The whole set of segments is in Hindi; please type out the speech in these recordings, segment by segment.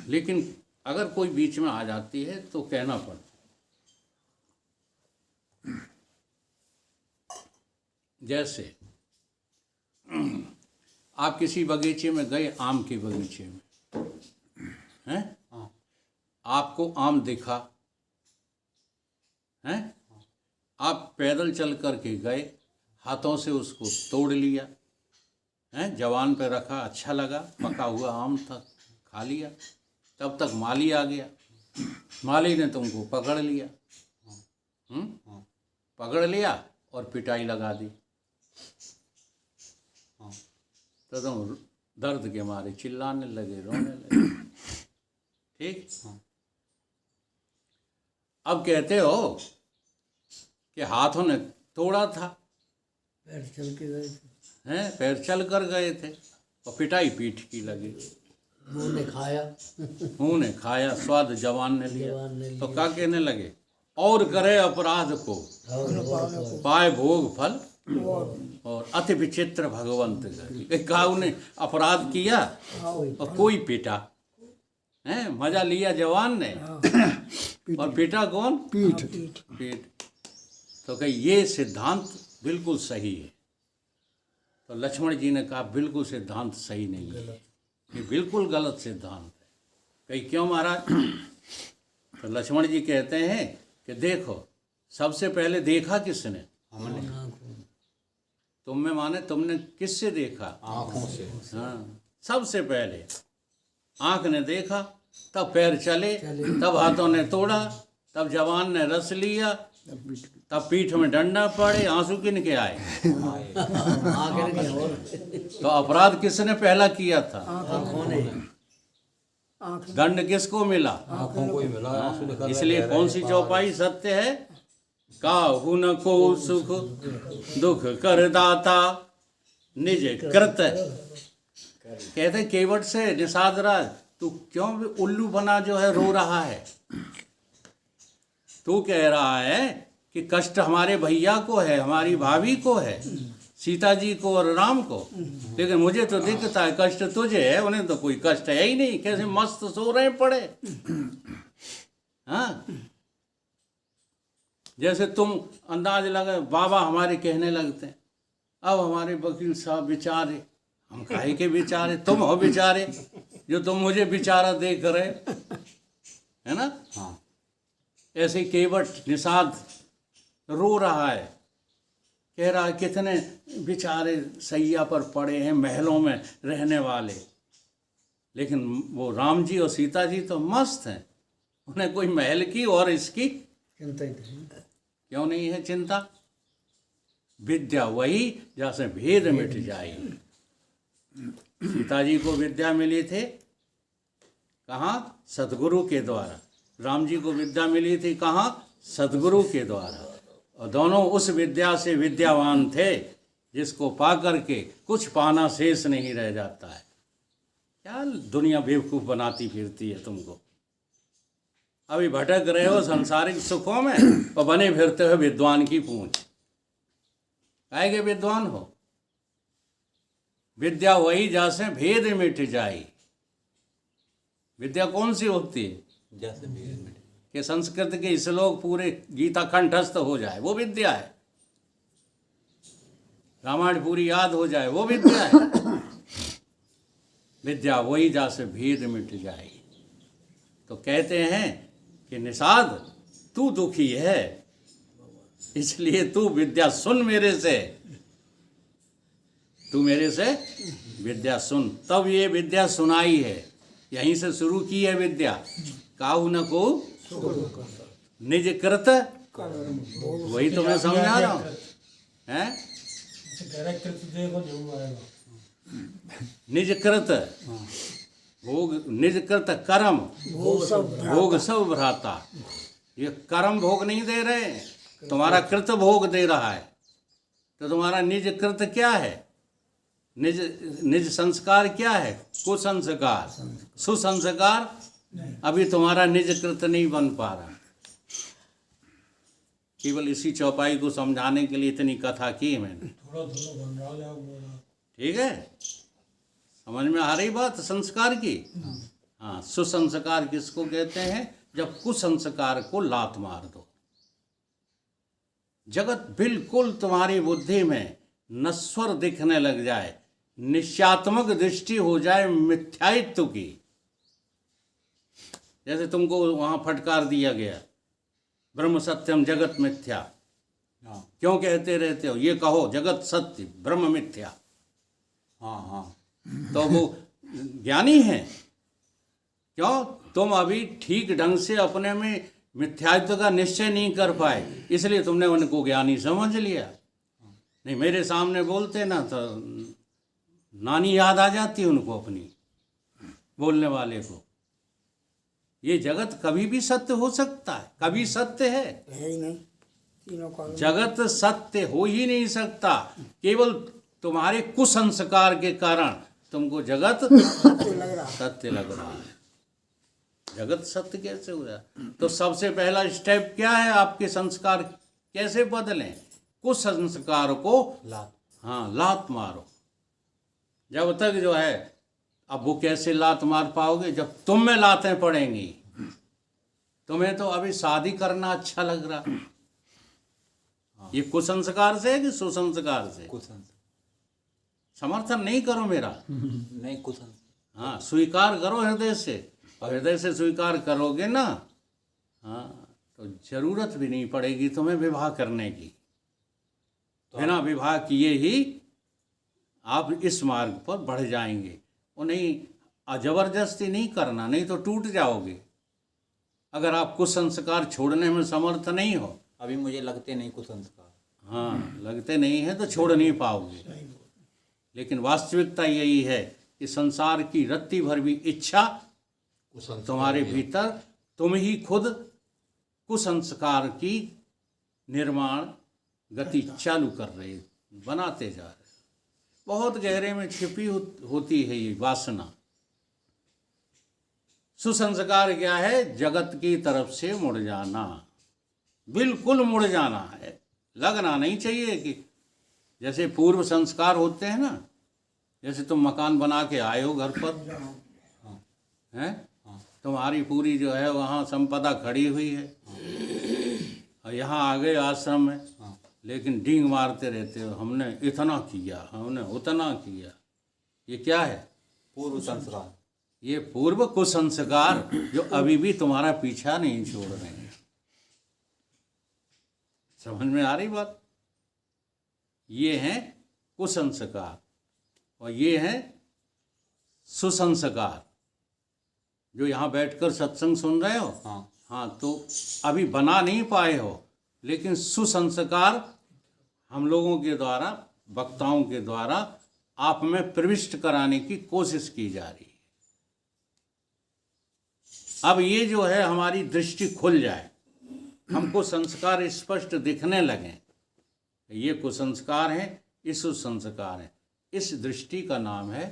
लेकिन अगर कोई बीच में आ जाती है तो कहना पड़ता। जैसे आप किसी बगीचे में गए, आम के बगीचे में हैं, आपको आम दिखा हैं, आप पैदल चल करके गए, हाथों से उसको तोड़ लिया हैं, जवान पे रखा, अच्छा लगा, पका हुआ आम था, खा लिया। तब तक माली आ गया, माली ने तुमको पकड़ लिया, पकड़ लिया और पिटाई लगा दी, तो तुम दर्द के मारे चिल्लाने लगे, रोने लगे। ठीक। अब कहते हो कि हाथों ने तोड़ा था, पैर चल के गए थे, हैं, पैर चल कर गए थे और पिटाई पीठ की लगी, मुंह ने खाया, मुंह ने खाया, स्वाद जवान ने लिया। जवान ने तो क्या कहने लगे, और करे अपराध को पाए भोग फल और अति विचित्र भगवंत गति। कहा उन्हें अपराध किया और कोई पीटा है, मजा लिया जवान ने और पीटा कौन, पीठ। तो कही ये सिद्धांत बिल्कुल सही है। तो लक्ष्मण जी ने कहा बिल्कुल सिद्धांत सही नहीं है, ये बिल्कुल गलत सिद्धांत है। कही क्यों महाराज? तो लक्ष्मण जी कहते हैं कि देखो, सबसे पहले देखा किसने? हमने। तुम में माने तुमने किससे देखा? आँखों से। हाँ, सबसे पहले आँख ने देखा, तब पैर चले, तब हाथों ने तोड़ा, तब जवान ने रस लिया, तब पीठ में डंडा पड़े, आंसू किनके आए? तो अपराध किसने पहला किया था? आँखों ने। दंड किसको मिला? आँखों को ही मिला। आंसू निकल रहे इसलिए थे, कौन सी चौपाई सत्य है? काहू न को सुख दुख कर दाता निज कृत। कहते केवट से निषाद राज, तू क्यों भी उल्लू बना जो है रो रहा है? तू कह रहा है कि कष्ट हमारे भैया को है, हमारी भाभी को है, सीता जी को और राम को, लेकिन मुझे तो दिखता है कष्ट तुझे है, उन्हें तो कोई कष्ट है ही नहीं, कैसे मस्त सो रहे पड़े। हाँ, जैसे तुम अंदाज लगा, बाबा हमारे कहने लगते हैं, अब हमारे वकील साहब बेचारे, हम काहे के बेचारे, तुम हो बेचारे जो तुम मुझे बेचारा देख रहे, है ना? हाँ, ऐसे केवट निषाद रो रहा है, कह रहा है कितने बेचारे सैया पर पड़े हैं, महलों में रहने वाले, लेकिन वो राम जी और सीता जी तो मस्त हैं, उन्हें कोई महल की और इसकी चिंता ही नहीं। क्यों नहीं है चिंता? विद्या वही जैसे भेद मिट जाए। सीता जी को विद्या मिली थी कहाँ? सतगुरु के द्वारा। राम जी को विद्या मिली थी कहाँ? सतगुरु के द्वारा। और दोनों उस विद्या से विद्यावान थे जिसको पा करके कुछ पाना शेष नहीं रह जाता है। क्या दुनिया बेवकूफ़ बनाती फिरती है तुमको? अभी भटक रहे हो सांसारिक सुखों में और बने फिरते हो विद्वान की पूंछ। काहे के विद्वान हो? विद्या वही जैसे भेद मिट जाए। विद्या कौन सी होती है? जैसे भेद मिटे कि संस्कृत के श्लोक पूरे गीता कंठस्थ हो जाए, वो विद्या है। रामायण पूरी याद हो जाए, वो विद्या है। विद्या वही जैसे भेद मिट जाए। तो कहते हैं कि निषाद तू दुखी है, इसलिए तू विद्या सुन मेरे से, तू मेरे से विद्या सुन। तब ये विद्या सुनाई है, यहीं से शुरू की है विद्या। काहू न को निज कृत, वही तो मैं समझा रहा हूँ, हैं? निज कृत भोग, निज कृत कर्म भोग सब भ्राता। ये कर्म भोग नहीं दे रहे, तुम्हारा कृत भोग दे रहा है। तो तुम्हारा निज कृत क्या है? निज संस्कार क्या है? कुसंस्कार। सुसंस्कार अभी तुम्हारा निज कृत नहीं बन पा रहा। केवल इसी चौपाई को समझाने के लिए इतनी कथा की मैंने। ठीक है, समझ में आ रही बात संस्कार की? हाँ, सुसंस्कार किसको कहते हैं? जब कुसंस्कार को लात मार दो। जगत बिल्कुल तुम्हारी बुद्धि में नश्वर दिखने लग जाए, निश्चयात्मक दृष्टि हो जाए मिथ्यात्व की। जैसे तुमको वहां फटकार दिया गया, ब्रह्म सत्यम जगत मिथ्या, हाँ क्यों कहते रहते हो? ये कहो जगत सत्य ब्रह्म मिथ्या। हाँ हाँ तो वो ज्ञानी है। क्यों? तुम अभी ठीक ढंग से अपने में मिथ्यात्व का निश्चय नहीं कर पाए, इसलिए तुमने उनको ज्ञानी समझ लिया। नहीं, मेरे सामने बोलते ना तो नानी याद आ जाती उनको, अपनी बोलने वाले को। ये जगत कभी भी सत्य हो सकता है? कभी सत्य है ही नहीं, तीनों का जगत सत्य हो ही नहीं सकता। केवल तुम्हारे कुसंस्कार के कारण तुमको जगत लग रहा। सत्य लग रहा है। जगत सत्य कैसे हुआ? तो सबसे पहला स्टेप क्या है? आपके संस्कार कैसे बदलें? कुसंस्कार को लात हाँ लात मारो। जब तक जो है, अब वो कैसे लात मार पाओगे? जब तुम में लातें पड़ेंगी। तुम्हें तो अभी शादी करना अच्छा लग रहा, ये कुसंस्कार से है कि सुसंस्कार से? कुसंस्कार समर्थन नहीं करो मेरा, नहीं कुसंस्कार। हाँ स्वीकार करो हृदय से। हृदय से स्वीकार करोगे ना, हाँ, तो जरूरत भी नहीं पड़ेगी तुम्हें विवाह करने की। बिना विवाह किए ही आप इस मार्ग पर बढ़ जाएंगे। और नहीं, जबरदस्ती नहीं करना, नहीं तो टूट जाओगे। अगर आप कुसंस्कार छोड़ने में समर्थ नहीं हो, अभी मुझे लगते नहीं कुसंस्कार। हाँ लगते नहीं है तो छोड़ नहीं पाओगे। लेकिन वास्तविकता यही है कि संसार की रत्ती भर भी इच्छा कुसंस्कार तुम्हारे भीतर, तुम ही खुद कुसंस्कार की निर्माण गति चालू कर रहे, बनाते जा रहे। बहुत गहरे में छिपी होती है ये वासना। सुसंस्कार क्या है? जगत की तरफ से मुड़ जाना, बिल्कुल मुड़ जाना है। लगना नहीं चाहिए कि जैसे पूर्व संस्कार होते हैं ना, जैसे तुम मकान बना के आए हो घर पर, हैं, तुम्हारी पूरी जो है वहाँ संपदा खड़ी हुई है, और यहाँ आ गए आश्रम में, लेकिन डींग मारते रहते हो, हमने इतना किया, हमने उतना किया। ये क्या है? पूर्व संस्कार। ये पूर्व कुसंस्कार जो अभी भी तुम्हारा पीछा नहीं छोड़ रहे हैं। समझ में आ रही बात? ये हैं कुसंस्कार और ये हैं सुसंस्कार। जो यहाँ बैठकर सत्संग सुन रहे हो, हाँ, तो अभी बना नहीं पाए हो, लेकिन सुसंस्कार हम लोगों के द्वारा, वक्ताओं के द्वारा आप में प्रविष्ट कराने की कोशिश की जा रही है। अब ये जो है हमारी दृष्टि खुल जाए, हमको संस्कार स्पष्ट दिखने लगे, ये कुसंस्कार हैं, ये सुसंस्कार हैं। इस दृष्टि का नाम है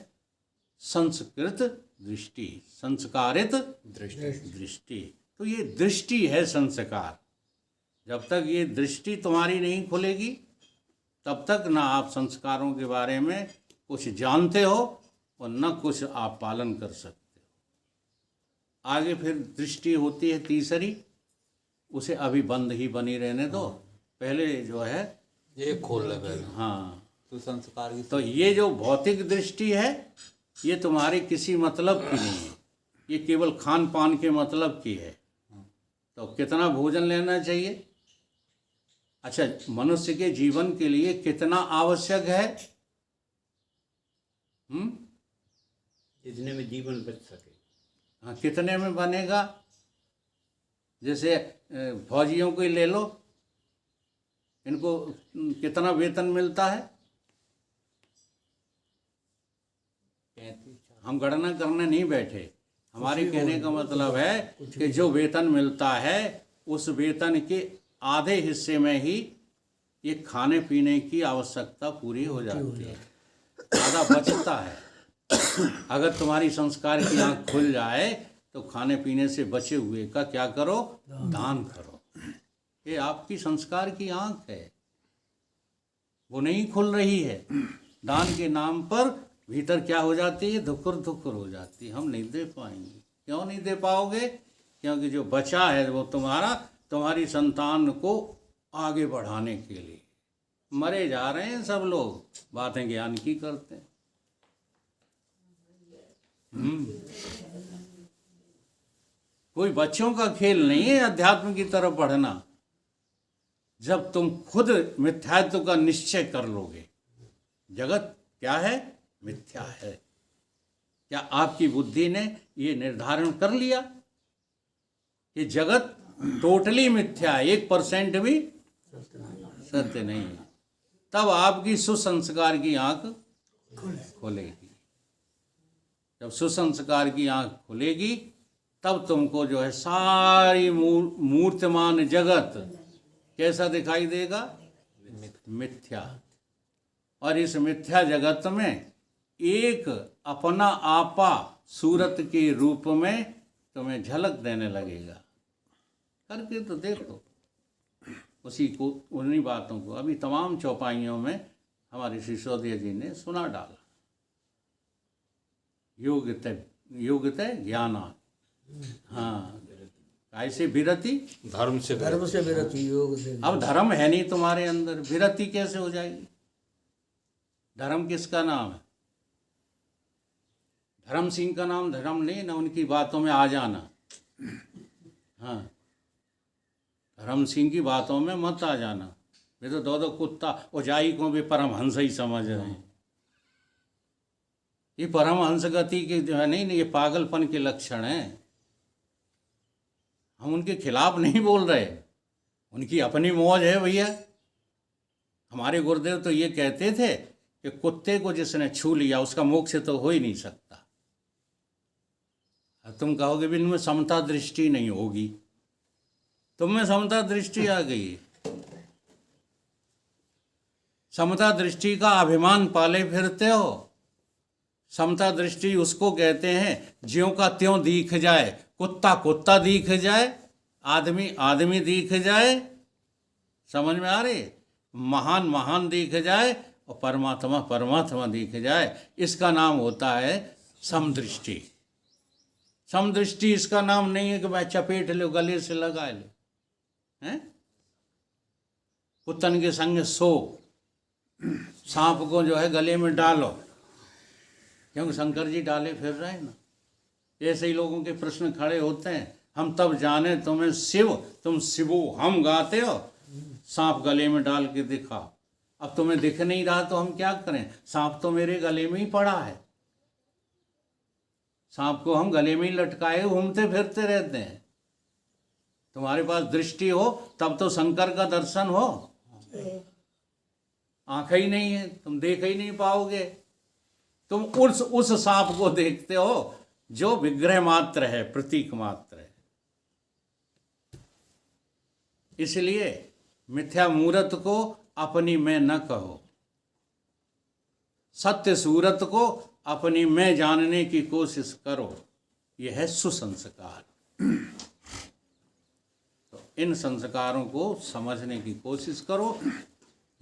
संस्कृत दृष्टि, संस्कारित दृष्टि। तो ये दृष्टि है संस्कार। जब तक ये दृष्टि तुम्हारी नहीं खुलेगी, तब तक ना आप संस्कारों के बारे में कुछ जानते हो और न कुछ आप पालन कर सकते हो। आगे फिर दृष्टि होती है तीसरी, उसे अभी बंद ही बनी रहने दो। पहले जो है ये खोल ले पहले। हाँ, तो संस्कार की तो ये जो भौतिक दृष्टि है, ये तुम्हारे किसी मतलब की नहीं है, ये केवल खान पान के मतलब की है। तो कितना भोजन लेना चाहिए? अच्छा, मनुष्य के जीवन के लिए कितना आवश्यक है? जितने में जीवन बच सके। हाँ, कितने में बनेगा? जैसे फौजियों को ही ले लो, इनको कितना वेतन मिलता है? 35। हम गणना करने नहीं बैठे। हमारे कहने का मतलब है कि जो वेतन मिलता है, उस वेतन के आधे हिस्से में ही ये खाने पीने की आवश्यकता पूरी हो जाती है, आधा बचता है। अगर तुम्हारी संस्कार की आँख खुल जाए तो खाने पीने से बचे हुए का क्या करो? दान करो। ये आपकी संस्कार की आँख है, वो नहीं खुल रही है। दान के नाम पर भीतर क्या हो जाती है? धुकुर धुकुर हो जाती है, हम नहीं दे पाएंगे। क्यों नहीं दे पाओगे? क्योंकि जो बचा है वो तुम्हारी संतान को आगे बढ़ाने के लिए। मरे जा रहे हैं सब लोग, बातें ज्ञान की करते हैं। कोई बच्चों का खेल नहीं है अध्यात्म की तरफ बढ़ना। जब तुम खुद मिथ्यात्व का निश्चय कर लोगे, जगत क्या है? मिथ्या है। क्या आपकी बुद्धि ने ये निर्धारण कर लिया कि जगत टोटली मिथ्या है, 1% भी सत्य नहीं है? तब आपकी सुसंस्कार की आंख खुलेगी। जब सुसंस्कार की आंख खुलेगी तब तुमको जो है सारी मूर्तिमान जगत कैसा दिखाई देगा? मिथ्या। और इस मिथ्या जगत में एक अपना आपा सूरत के रूप में तुम्हें झलक देने लगेगा। करके तो देखो उसी को, उन्हीं बातों को अभी तमाम चौपाइयों में हमारे सिसोदिया जी ने सुना डाला। योगते ज्ञाना, हाँ, कैसे विरति? धर्म से विरति योग से। अब धर्म है नहीं तुम्हारे अंदर, विरति कैसे हो जाएगी? धर्म किसका नाम है? धर्म सिंह का नाम धर्म नहीं ना, उनकी बातों में आ जाना। हाँ, धर्म सिंह की बातों में मत आ जाना। वे तो दो कुत्ता उजाई को भी परमहंस ही समझ रहे हैं। ये परमहंस गति के जो है नहीं, ये पागलपन के लक्षण हैं। हम उनके खिलाफ नहीं बोल रहे, उनकी अपनी मौज है भैया। हमारे गुरुदेव तो ये कहते थे कि कुत्ते को जिसने छू लिया उसका मोक्ष तो हो ही नहीं सकता। तुम कहोगे भी इनमें समता दृष्टि नहीं होगी, तुम में समता दृष्टि आ गई। समता दृष्टि का अभिमान पाले फिरते हो। समता दृष्टि उसको कहते हैं ज्यों का त्यों दिख जाए, कुत्ता कुत्ता दिख जाए, आदमी आदमी दिख जाए। समझ में आ रही? महान महान दिख जाए और परमात्मा परमात्मा दिख जाए। इसका नाम होता है समदृष्टि। समदृष्टि इसका नाम नहीं है कि भाई चपेट लो, गले से लगा लो, हैं? पुतन के संग सो, सांप को जो है गले में डालो, क्योंकि शंकर जी डाले फिर रहे हैं ना। ऐसे ही लोगों के प्रश्न खड़े होते हैं, हम तब जाने तुम्हें शिव, तुम शिवो हम गाते हो, सांप गले में डाल के दिखा। अब तुम्हें दिख नहीं रहा तो हम क्या करें? सांप तो मेरे गले में ही पड़ा है। सांप को हम गले में ही लटकाए घूमते फिरते रहते हैं। तुम्हारे पास दृष्टि हो तब तो शंकर का दर्शन हो। आंखें ही नहीं है, तुम देख ही नहीं पाओगे। तुम उस सांप को देखते हो जो विग्रह मात्र है, प्रतीक मात्र है। इसलिए मिथ्या मूरत को अपनी मैं न कहो, सत्य सूरत को अपनी मैं जानने की कोशिश करो। यह है सुसंस्कार। तो इन संस्कारों को समझने की कोशिश करो।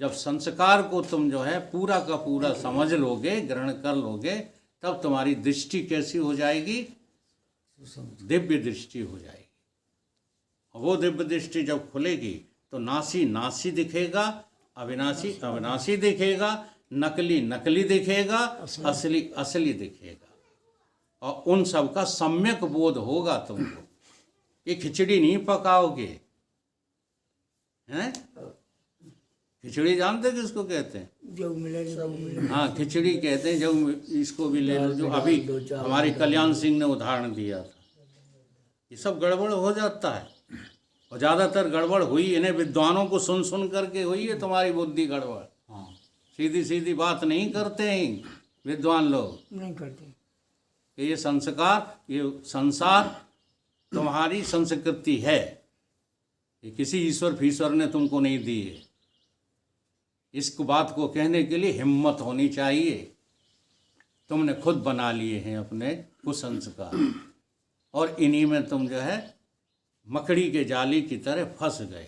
जब संस्कार को तुम जो है पूरा का पूरा समझ लोगे, ग्रहण कर लोगे, तब तुम्हारी दृष्टि कैसी हो जाएगी? दिव्य दृष्टि हो जाएगी। वो दिव्य दृष्टि जब खुलेगी तो नासी नासी दिखेगा, अविनाशी अविनाशी दिखेगा, नकली नकली दिखेगा, असली असली दिखेगा। और उन सब का सम्यक बोध होगा तुमको। ये खिचड़ी नहीं पकाओगे, हैं? खिचड़ी जानते किसको कहते हैं? जो मिले सब मिले। हाँ, खिचड़ी कहते हैं। जो इसको भी ले लो, जो अभी हमारे कल्याण सिंह ने उदाहरण दिया था। ये सब गड़बड़ हो जाता है, और ज़्यादातर गड़बड़ हुई इन्हें विद्वानों को सुन सुन करके हुई है। तुम्हारी बुद्धि गड़बड़। हाँ, सीधी सीधी बात नहीं करते हैं विद्वान लोग, नहीं करते। कि ये संस्कार, ये संसार तुम्हारी संस्कृति है, ये किसी ईश्वर फीश्वर ने तुमको नहीं दी है। इस बात को कहने के लिए हिम्मत होनी चाहिए। तुमने खुद बना लिए हैं अपने कुसंस्कार, और इन्हीं में तुम जो है मकड़ी के जाली की तरह फंस गए।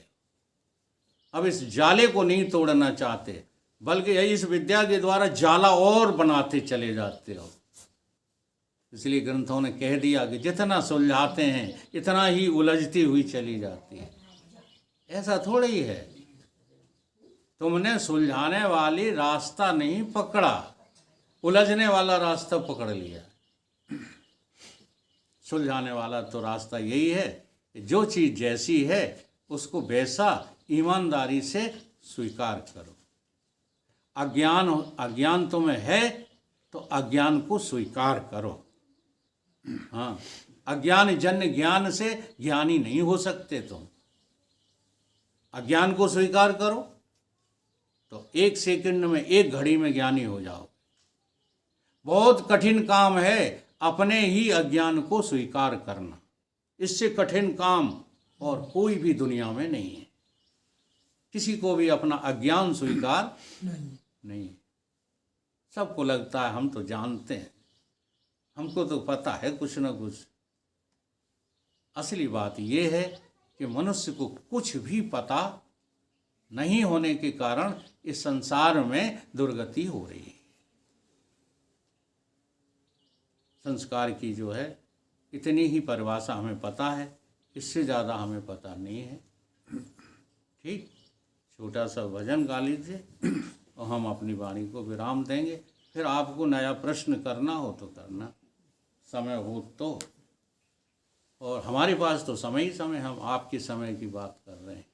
अब इस जाले को नहीं तोड़ना चाहते, बल्कि इस विद्या के द्वारा जाला और बनाते चले जाते हो। इसलिए ग्रंथों ने कह दिया कि जितना सुलझाते हैं इतना ही उलझती हुई चली जाती है। ऐसा थोड़ा ही है, तुमने सुलझाने वाली रास्ता नहीं पकड़ा, उलझने वाला रास्ता पकड़ लिया। सुलझाने वाला तो रास्ता यही है कि जो चीज़ जैसी है उसको वैसा ईमानदारी से स्वीकार करो। अज्ञान तुम्हें है तो अज्ञान को स्वीकार करो। हाँ, अज्ञान जन्य ज्ञान से ज्ञानी नहीं हो सकते तुम। अज्ञान को स्वीकार करो तो 1 सेकंड में, 1 घड़ी में ज्ञानी हो जाओ। बहुत कठिन काम है अपने ही अज्ञान को स्वीकार करना। इससे कठिन काम और कोई भी दुनिया में नहीं है। किसी को भी अपना अज्ञान स्वीकार नहीं। सबको लगता है हम तो जानते हैं, हमको तो पता है कुछ न कुछ। असली बात यह है कि मनुष्य को कुछ भी पता नहीं होने के कारण इस संसार में दुर्गति हो रही है। संस्कार की जो है इतनी ही परिभाषा हमें पता है, इससे ज़्यादा हमें पता नहीं है। ठीक, छोटा सा भजन गा लीजिए और हम अपनी वाणी को विराम देंगे। फिर आपको नया प्रश्न करना हो तो करना, समय हो तो। और हमारे पास तो समय ही समय, हम आपके समय की बात कर रहे हैं।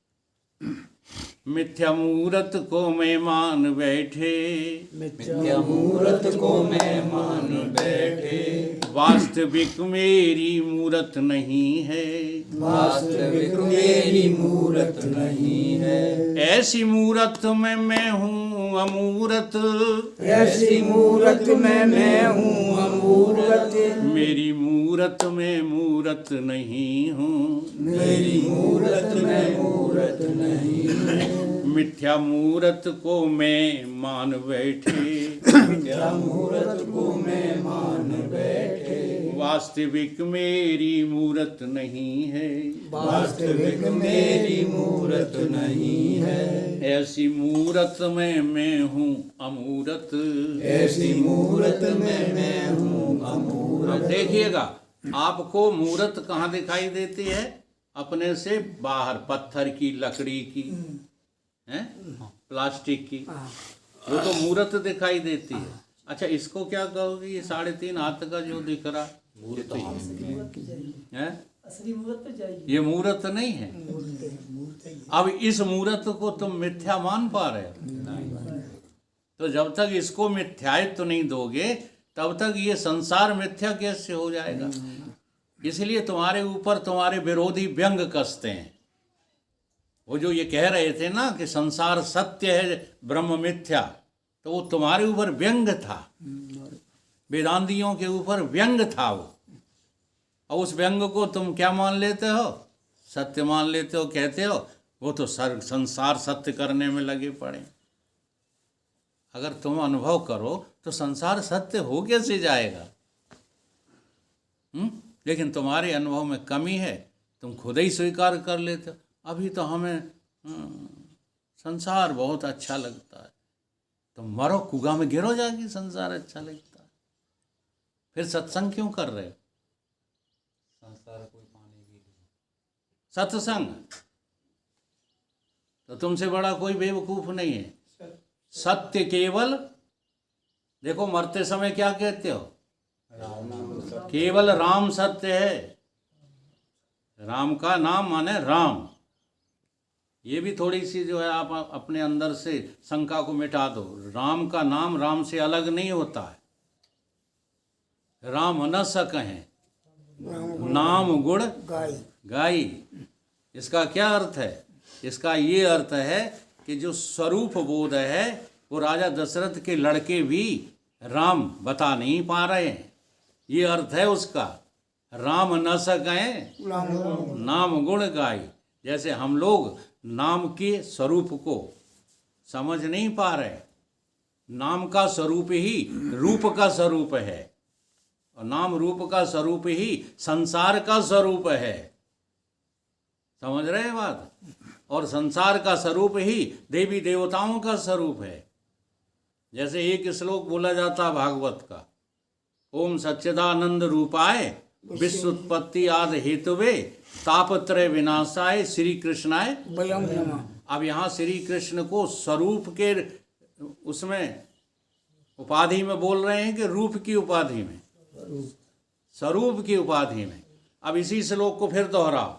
मिथ्या मूरत को मैं मान बैठे, मिथ्या मूरत को मैं मान बैठे, वास्तविक मेरी मूरत नहीं है, वास्तविक मेरी मूरत नहीं है। ऐसी मूरत में मैं हूँ अमूरत, ऐसी मूरत में मैं हूँ अमूरत, मेरी मूरत में मूरत नहीं हूँ, मेरी मूरत में मूरत नहीं है। मिथ्या मूरत को मैं मान बैठे, मिथ्या मूरत को मैं मान बैठे, वास्तविक मेरी मूरत नहीं है, वास्तविक मेरी मूरत नहीं है। ऐसी मूरत में मैं हूँ अमूरत, ऐसी मूरत में मैं हूँ अमूरत। अब देखिएगा, आपको मूरत कहाँ दिखाई देती है? अपने से बाहर, पत्थर की, लकड़ी की, हैं, प्लास्टिक की, वो तो मूरत दिखाई देती है। अच्छा, इसको क्या कहोगे? ये 3.5 हाथ का जो दिख रहा है, असली मूरत तो चाहिए, ये मूरत नहीं है। अब इस मूरत को तुम मिथ्या मान पा रहे हो? तो जब तक इसको मिथ्यात्व नहीं दोगे तब तक ये संसार मिथ्या कैसे हो जाएगा? इसलिए तुम्हारे ऊपर तुम्हारे विरोधी व्यंग कसते हैं। वो जो ये कह रहे थे ना कि संसार सत्य है, ब्रह्म मिथ्या, तो वो तुम्हारे ऊपर व्यंग था, वेदांतियों के ऊपर व्यंग था वो। और उस व्यंग को तुम क्या मान लेते हो? सत्य मान लेते हो, कहते हो वो तो संसार सत्य करने में लगे पड़े। अगर तुम अनुभव करो तो संसार सत्य हो कैसे जाएगा? लेकिन तुम्हारे अनुभव में कमी है, तुम खुद ही स्वीकार कर लेते हो। अभी तो हमें संसार बहुत अच्छा लगता है। तुम मरो, कुआं में गिरो जाके संसार अच्छा लगता है, फिर सत्संग क्यों कर रहे हो? संसार कोई पाने के लिए सत्संग तो तुमसे बड़ा कोई बेवकूफ नहीं है। सत्य केवल, देखो मरते समय क्या कहते हो? केवल राम सत्य है। राम का नाम माने राम। ये भी थोड़ी सी जो है आप अपने अंदर से शंका को मिटा दो। राम का नाम राम से अलग नहीं होता है। राम न सक हैं, नाम गुण गाई। इसका क्या अर्थ है? इसका ये अर्थ है कि जो स्वरूप बोध है वो राजा दशरथ के लड़के भी राम बता नहीं पा रहे हैं। ये अर्थ है उसका। राम न सकें नाम गुण गाई। जैसे हम लोग नाम के स्वरूप को समझ नहीं पा रहे। नाम का स्वरूप ही रूप का स्वरूप है, और नाम रूप का स्वरूप ही संसार का स्वरूप है। समझ रहे हैं बात? और संसार का स्वरूप ही देवी देवताओं का स्वरूप है। जैसे एक श्लोक बोला जाता भागवत का, ओम सच्चिदानंद रूपाय विश्व उत्पत्ति आदि हेतुवे तापत्रय विनाशाय श्री कृष्णाय। वयम नमः। अब यहाँ श्री कृष्ण को स्वरूप के उसमें उपाधि में बोल रहे हैं कि रूप की उपाधि में? स्वरूप की उपाधि में। अब इसी श्लोक को फिर दोहराओ।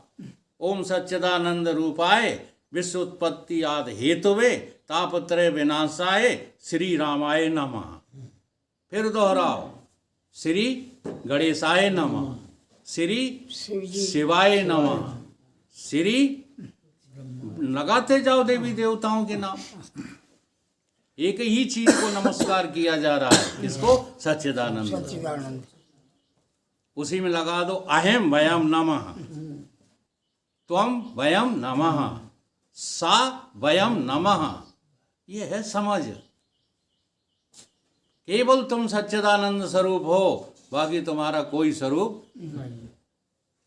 ओम सच्चिदानंद रूपाय विश्व उत्पत्ति आदि हेतुवे तापत्रय विनाशाय श्री रामाय नमः। फिर दोहराओ। श्री गणेशाय नमः, श्री शिवाय नमः, श्री लगाते जाओ देवी देवताओं के नाम। एक ही चीज को नमस्कार किया जा रहा है। किसको? सच्चिदानंद। सच्चिदानंद। उसी में लगा दो अहम वयम नमः, त्वम वयम नमः, सा वयम नमः। ये है समझ। केवल तुम सच्चिदानंद स्वरूप हो, बाकी तुम्हारा कोई स्वरूप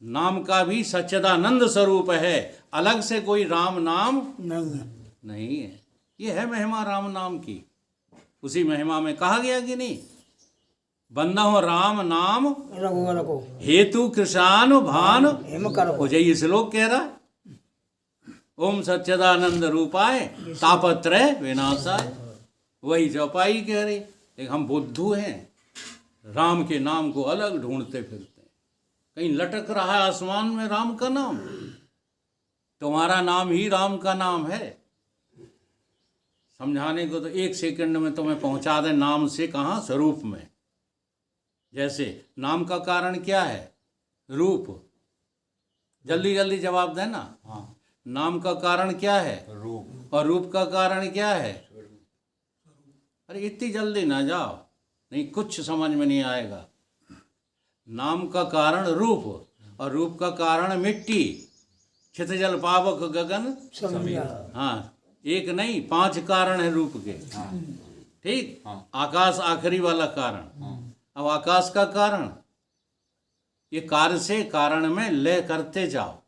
नाम का भी सच्चिदानंद स्वरूप है, अलग से कोई राम नाम नहीं है। ये है महिमा राम नाम की। उसी महिमा में कहा गया कि नहीं, बंदो राम नाम रघुवर को हेतु कृषान भान हेम कर हो जाइए। श्लोक कह रहा है ओम सच्चिदानंद रूपाय तापत्रय विनाशाय। वही चौपाई कह रही। एक हम बुद्धू हैं, राम के नाम को अलग ढूंढते फिरते हैं। कहीं लटक रहा है आसमान में राम का नाम। तुम्हारा नाम ही राम का नाम है। समझाने को तो 1 सेकंड में तुम्हें पहुंचा दे नाम से कहाँ? स्वरूप में। जैसे नाम का कारण क्या है? रूप। जल्दी जल्दी जवाब देना। हाँ। नाम का कारण क्या है? रूप। और रूप का कारण क्या है? अरे इतनी जल्दी ना जाओ, नहीं कुछ समझ में नहीं आएगा। नाम का कारण रूप, और रूप का कारण मिट्टी। छित जल पावक गगन समीर। हाँ, एक नहीं 5 कारण है रूप के। ठीक। आकाश आखिरी वाला कारण। अब आकाश का कारण, ये कार्य से कारण में लय करते जाओ।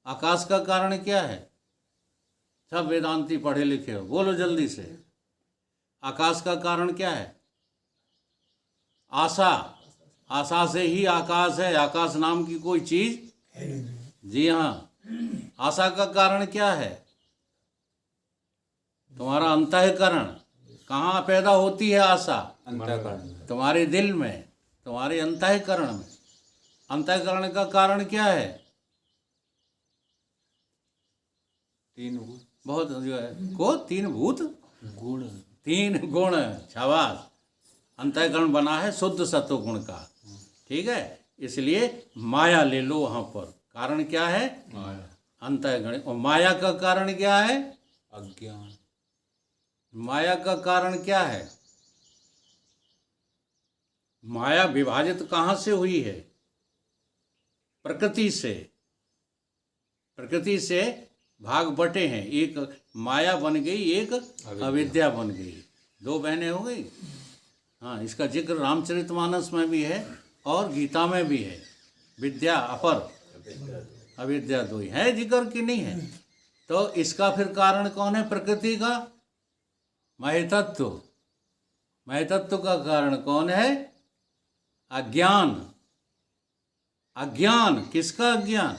आकाश का कारण क्या है? सब वेदांती पढ़े लिखे हो, बोलो जल्दी से। आकाश का कारण क्या है? आशा। आशा से ही आकाश है। आकाश नाम की कोई चीज? जी हाँ। आशा का कारण क्या है? तुम्हारा अंतःकरण। कहाँ पैदा होती है आशा? अंतःकरण। तुम्हारे दिल में, तुम्हारे अंतःकरण में। अंतःकरण का कारण क्या है? 3 भूत। बहुत जो है को 3 भूत गुण, 3 गुण। शाबाश। अंतःकरण बना है शुद्ध सत्व गुण का। ठीक है। इसलिए माया ले लो वहां पर। कारण क्या है? माया। अंतःकरण। और माया का कारण क्या है? अज्ञान। माया का कारण क्या है? माया विभाजित कहाँ से हुई है? प्रकृति से। प्रकृति से भाग बटे हैं। एक माया बन गई, एक अविद्या बन गई। 2 बहनें हो गई। हाँ, इसका जिक्र रामचरितमानस में भी है और गीता में भी है। विद्या अपर, अविद्या 2 है जिक्र की नहीं है। तो इसका फिर कारण कौन है? प्रकृति का महतत्व। महतत्व का कारण कौन है? अज्ञान। अज्ञान। किसका अज्ञान?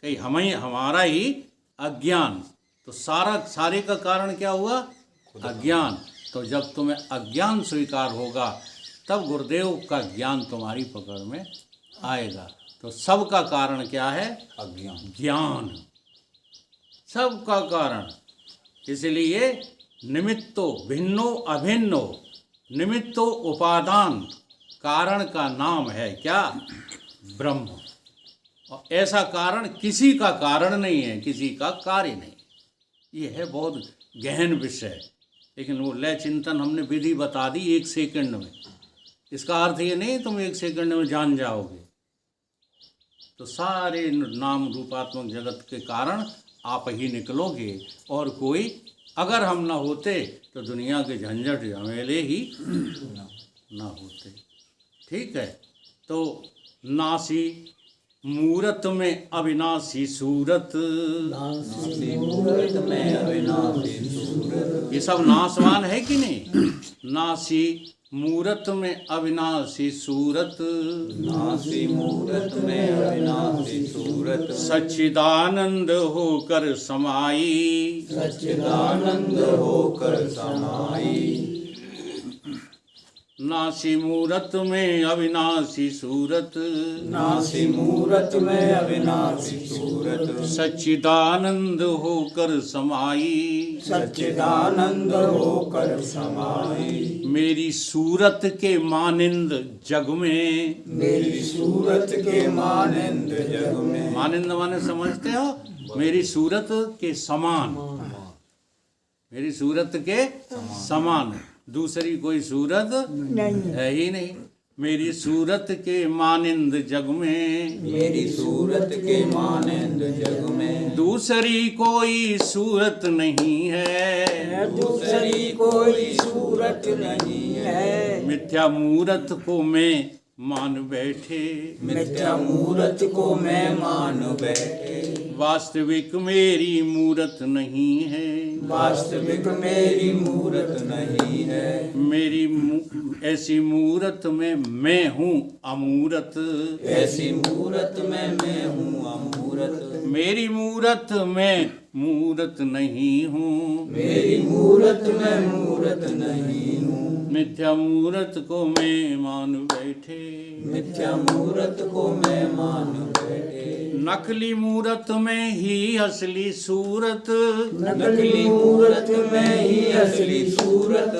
कहीं हमारा ही अज्ञान। तो सारे का कारण क्या हुआ? अज्ञान। तो जब तुम्हें अज्ञान स्वीकार होगा तब गुरुदेव का ज्ञान तुम्हारी पकड़ में आएगा। तो सब का कारण क्या है? अज्ञान। ज्ञान सब का कारण। इसलिए निमित्तो भिन्नो अभिन्नो, निमित्तो उपादान, कारण का नाम है क्या? ब्रह्म। और ऐसा कारण किसी का कारण नहीं है, किसी का कार्य नहीं। ये है बहुत गहन विषय। लेकिन वो लय चिंतन हमने विधि बता दी 1 सेकंड में। इसका अर्थ ये नहीं तुम 1 सेकंड में जान जाओगे। तो सारे नाम रूपात्मक जगत के कारण आप ही निकलोगे, और कोई अगर हम ना होते तो दुनिया के झंझट झमेले ही ना होते। ठीक है। तो नासी मूरत में अविनाशी सूरत, मूरत में अविनाशी सूरत। ये सब नाशवान है कि नहीं? नासी मूरत में अविनाशी सूरत, नासी मूरत में अविनाशी सूरत, सच्चिदानंद होकर समाई, सच्चिदानंद होकर समाई। नासी मूरत में अविनाशी सूरत, नासी मूरत में अविनाशी सूरत, सच्चिदानंद होकर समाई, सच्चिदानंद होकर समाई। मेरी सूरत के मानिंद जग में, मेरी सूरत के मानिंद जग में, मानिंद माने समझते हो, मेरी सूरत के समान, मेरी सूरत के समान, दूसरी कोई सूरत है ही नहीं। मेरी सूरत के मानिंद जग में, मेरी सूरत के मानिंद जग में, दूसरी कोई सूरत नहीं है, दूसरी कोई सूरत नहीं है। मिथ्या मूरत को मैं मान बैठे, मिथ्या मूरत को मैं मान बैठे, वास्तविक मेरी मूरत नहीं है, वास्तविक मेरी मूरत नहीं है। मेरी ऐसी मूरत में मैं हूँ अमूरत, ऐसी मूरत में मैं हूँ अमूरत, मेरी मूरत में मूरत नहीं हूँ, मेरी मूरत में मूरत नहीं हूँ। मिथ्या मूरत को मैं मान बैठे, मिथ्या मूरत को मैं मान बैठे, नकली मूरत में ही असली सूरत, नकली मूरत में ही असली सूरत,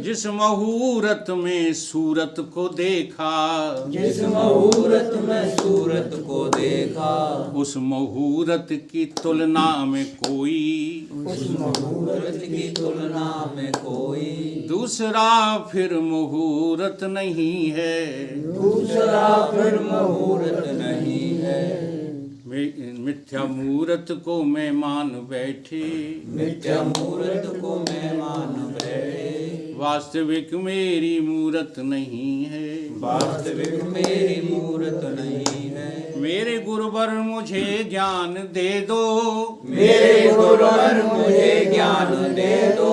जिस मुहूर्त में सूरत को देखा, जिस मुहूर्त में सूरत को देखा, उस मुहूर्त की तुलना में कोई, उस मुहूर्त की तुलना में कोई, दूसरा फिर मुहूर्त नहीं है, दूसरा फिर मुहूर्त नहीं है। मिथ्या मूरत को मैं मान बैठे, मिथ्या मूरत को मैं मान बैठे, वास्तविक मेरी मूरत नहीं है, वास्तविक मेरी मूरत नहीं है। मेरे गुरुवर मुझे ज्ञान दे दो, मेरे गुरुवर मुझे ज्ञान दे दो,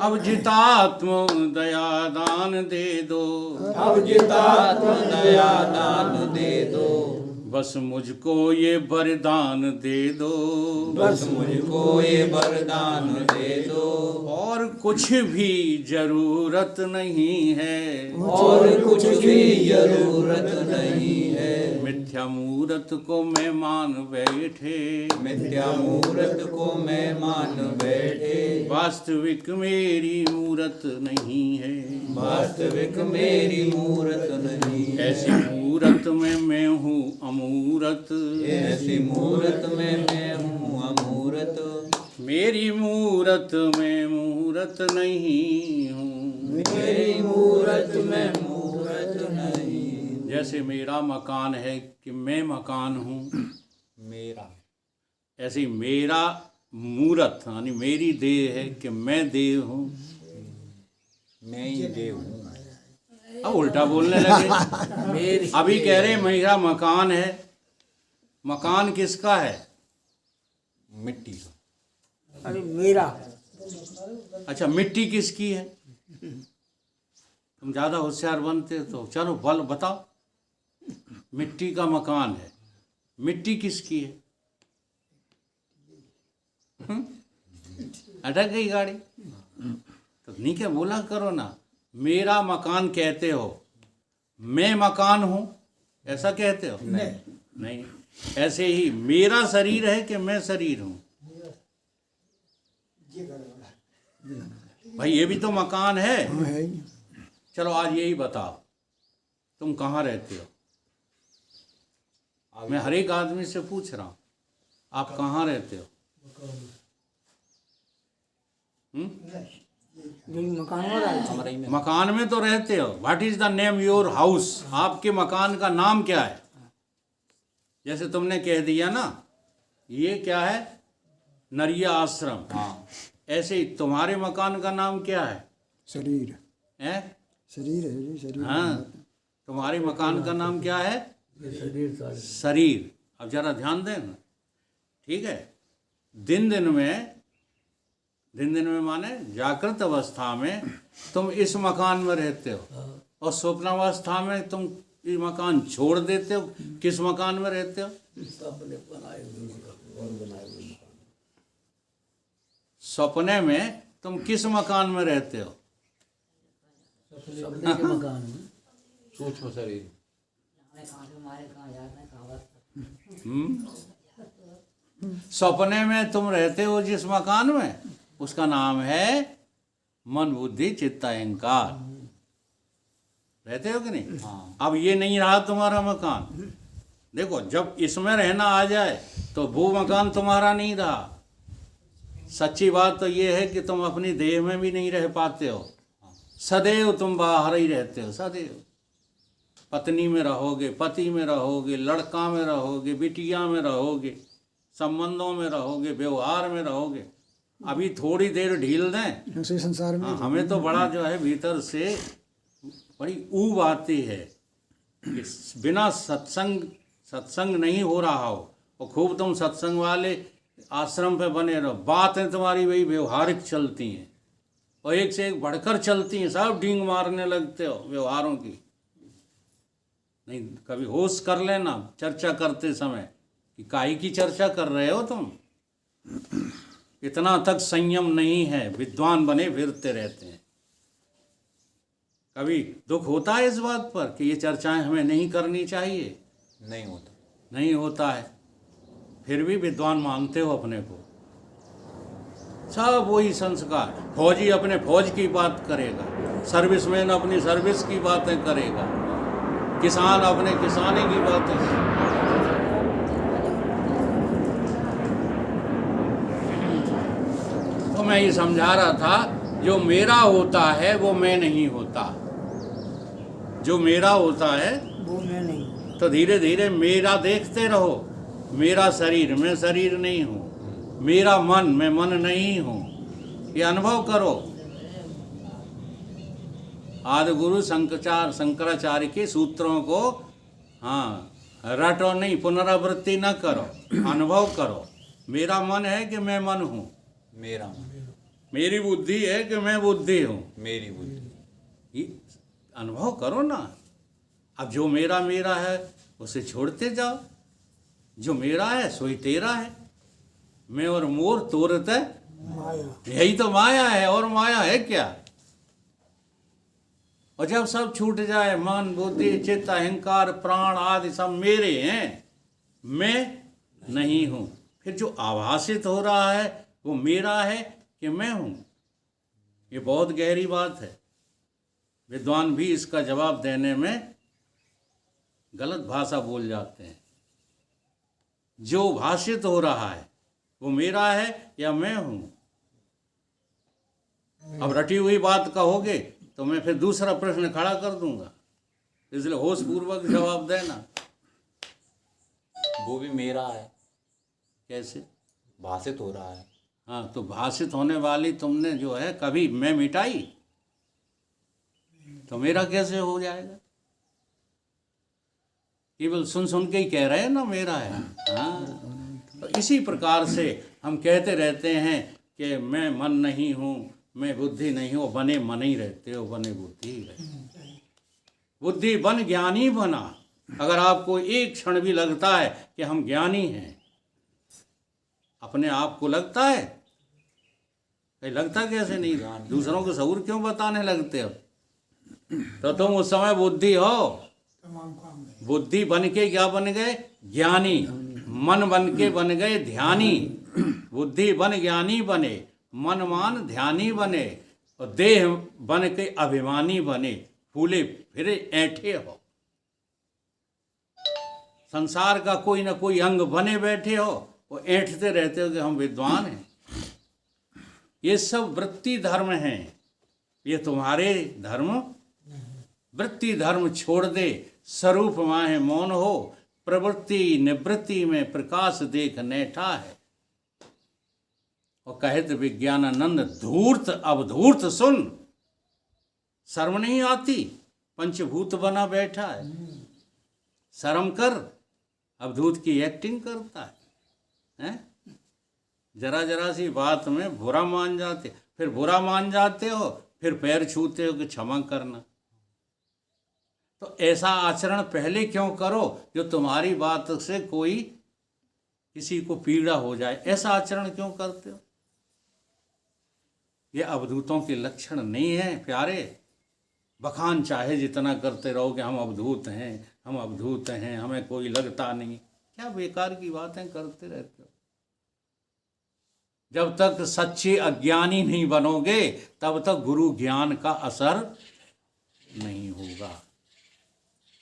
अब जितात्म दया दान दे दो, अब जितात्म दया दान दे दो, बस मुझको ये वरदान दे दो, बस मुझको ये वरदान दे दो, और कुछ भी जरूरत नहीं है, और कुछ भी जरूरत नहीं है। मिथ्या मूरत को मैं मान बैठे, मिथ्या मूरत को मैं मान बैठे, वास्तविक मेरी मूरत नहीं है, वास्तविक मेरी मूरत नहीं है। ऐसी मूरत में मैं हूँ अमूरत, ऐसी मूरत में मैं हूँ अमूरत, मेरी मूरत में मूरत नहीं हूँ। मेरी मूरत में मूरत नहीं। जैसे मेरा मकान है कि मैं मकान हूँ, मेरा ऐसे ही मेरा मूरत यानी मेरी देह है कि मैं देह हूँ। मैं ही देव हूँ। अब उल्टा बोलने लगे। अभी कह रहे मेरा मकान है, मकान किसका है? मिट्टी का। अरे मेरा अच्छा, मिट्टी किसकी है? तुम ज्यादा होशियार बनते तो चलो बल बताओ। मिट्टी का मकान है, मिट्टी किसकी है? अटक गई गाड़ी तो नहीं क्या बोला करो ना, मेरा मकान कहते हो, मैं मकान हूं ऐसा कहते हो? नहीं। ऐसे ही मेरा शरीर है कि मैं शरीर हूं? भाई ये भी तो मकान है। चलो आज यही बताओ, तुम कहाँ रहते हो? मैं हर एक आदमी से पूछ रहा हूं, आप कहाँ रहते हो? मकान वाला है। मकान में तो रहते हो। What is the name your house? आपके मकान का नाम क्या है? जैसे तुमने कह दिया ना, ये क्या है? नरिया आश्रम। हाँ, ऐसे ही तुम्हारे मकान का नाम क्या है? शरीर हैं? शरीर है जी, शरीर। हाँ, तुम्हारे मकान का नाम क्या है? शरीर शरीर। अब जरा ध्यान दें ना, ठीक है? दिन दिन में दिन दिन में माने जागृत अवस्था में तुम इस मकान में रहते हो और स्वप्नावस्था में तुम ये मकान छोड़ देते हो। किस मकान में रहते हो? सबने बनाए हुए और बनाए हुए मकान। सपने में तुम किस मकान में रहते हो? सपने के मकान में सूक्ष्म शरीर। सपने में तुम रहते हो जिस मकान में, उसका नाम है मन बुद्धि चित्त अहंकार। रहते हो कि नहीं? हाँ। अब ये नहीं रहा तुम्हारा मकान। देखो, जब इसमें रहना आ जाए तो वो मकान तुम्हारा नहीं रहा। सच्ची बात तो ये है कि तुम अपनी देह में भी नहीं रह पाते हो। सदैव तुम बाहर ही रहते हो, सदैव। पत्नी में रहोगे, पति में रहोगे, लड़का में रहोगे, बिटिया में रहोगे, संबंधों में रहोगे, व्यवहार में रहोगे। अभी थोड़ी देर ढील दें, उसी संसार में हमें तो बड़ा जो है भीतर से बड़ी ऊब आती है कि बिना सत्संग नहीं हो रहा हो और खूब तुम सत्संग वाले आश्रम पे बने रहो, बातें तुम्हारी वही व्यवहारिक चलती हैं और एक से एक बढ़कर चलती हैं, सब डींग मारने लगते हो व्यवहारों की। नहीं, कभी होश कर लेना चर्चा करते समय कि काहे की चर्चा कर रहे हो तुम। इतना तक संयम नहीं है, विद्वान बने फिरते रहते हैं। कभी दुख होता है इस बात पर कि ये चर्चाएं हमें नहीं करनी चाहिए? नहीं होता। नहीं होता है, फिर भी विद्वान मानते हो अपने को। सब वही संस्कार। फौजी अपने फौज की बात करेगा, सर्विसमैन अपनी सर्विस की बातें करेगा, किसान अपने किसानी की बातें करेगा। तो मैं ये समझा रहा था, जो मेरा होता है वो मैं नहीं होता। जो मेरा होता है वो मैं नहीं। तो धीरे धीरे मेरा देखते रहो। मेरा शरीर, मैं शरीर नहीं हूँ। मेरा मन, मैं मन नहीं हूँ। ये अनुभव करो। आदि गुरु शंकराचार्य के सूत्रों को रटो नहीं, पुनरावृत्ति न करो, अनुभव करो। मेरा मन है कि मैं मन हूँ। मेरा मन। मेरी बुद्धि है कि मैं बुद्धि हूँ। मेरी बुद्धि। ये अनुभव करो ना। अब जो मेरा मेरा है उसे छोड़ते जाओ। जो मेरा है सोई तेरा है। मैं और मोर तोरत है माया। यही तो माया है, और माया है क्या? और जब सब छूट जाए, मन बुद्धि चित्त अहंकार प्राण आदि सब मेरे हैं, मैं नहीं हूं, फिर जो आभासित हो रहा है वो मेरा है कि मैं हूं? ये बहुत गहरी बात है। विद्वान भी इसका जवाब देने में गलत भाषा बोल जाते हैं। जो भाषित हो रहा है वो मेरा है या मैं हूं? अब रटी हुई बात कहोगे तो मैं फिर दूसरा प्रश्न खड़ा कर दूंगा, इसलिए होश पूर्वक जवाब देना। वो भी मेरा है। कैसे? भाषित हो रहा है। हाँ, तो भाषित होने वाली तुमने जो है कभी मैं मिटाई तो मेरा कैसे हो जाएगा? केवल सुन सुन के ही कह रहे हैं ना मेरा है। हाँ, तो इसी प्रकार से हम कहते रहते हैं कि मैं मन नहीं हूँ, मैं बुद्धि नहीं हूँ। बने मन ही रहते हो, बने बुद्धि ही रहते हो। बुद्धि बन ज्ञानी बना। अगर आपको एक क्षण भी लगता है कि हम ज्ञानी हैं, अपने आप को लगता है? कहीं लगता कैसे नहीं? दूसरों को सबूर क्यों बताने लगते हो? तो तुम उस समय बुद्धि हो। बुद्धि बन के क्या बन गए? ज्ञानी। मन बन के बन गए ध्यानी। बुद्धि बन ज्ञानी बने, मन मान ध्यानी बने, और देह बन के अभिमानी बने, फूले फिरे ऐठे हो। संसार का कोई ना कोई अंग बने बैठे हो, वो ऐठते रहते हो कि हम विद्वान हैं। ये सब वृत्ति धर्म हैं। ये तुम्हारे धर्म वृत्ति धर्म छोड़ दे। स्वरूप माहे मौन हो, प्रवृत्ति निवृत्ति में प्रकाश देख नेठा है। और कहत विज्ञानानंद धूर्त अवधूर्त सुन। शर्म नहीं आती? पंचभूत बना बैठा है, शर्म कर। अवधूत की एक्टिंग करता है? जरा जरा सी बात में बुरा मान जाते, फिर बुरा मान जाते हो, फिर पैर छूते हो कि क्षमा करना। तो ऐसा आचरण पहले क्यों करो जो तुम्हारी बात से कोई किसी को पीड़ा हो जाए, ऐसा आचरण क्यों करते हो? ये अवधूतों के लक्षण नहीं है प्यारे। बखान चाहे जितना करते रहो कि हम अवधूत हैं, हम अवधूत हैं, हमें कोई लगता नहीं, क्या बेकार की बातें करते रहते हो। जब तक सच्चे अज्ञानी नहीं बनोगे तब तक गुरु ज्ञान का असर नहीं होगा।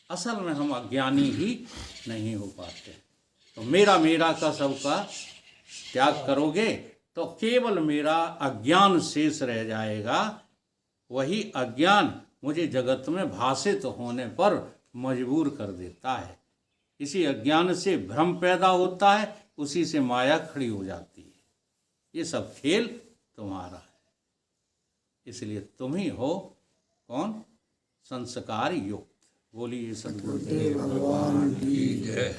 असल में हम अज्ञानी ही नहीं हो पाते। तो मेरा मेरा का सबका त्याग करोगे तो केवल मेरा अज्ञान शेष रह जाएगा। वही अज्ञान मुझे जगत में भाषित होने पर मजबूर कर देता है। इसी अज्ञान से भ्रम पैदा होता है, उसी से माया खड़ी हो जाती है। ये सब खेल तुम्हारा है, इसलिए तुम ही हो कौन? संस्कार युक्त। बोलिए सद्गुरुदेव भगवान की जय।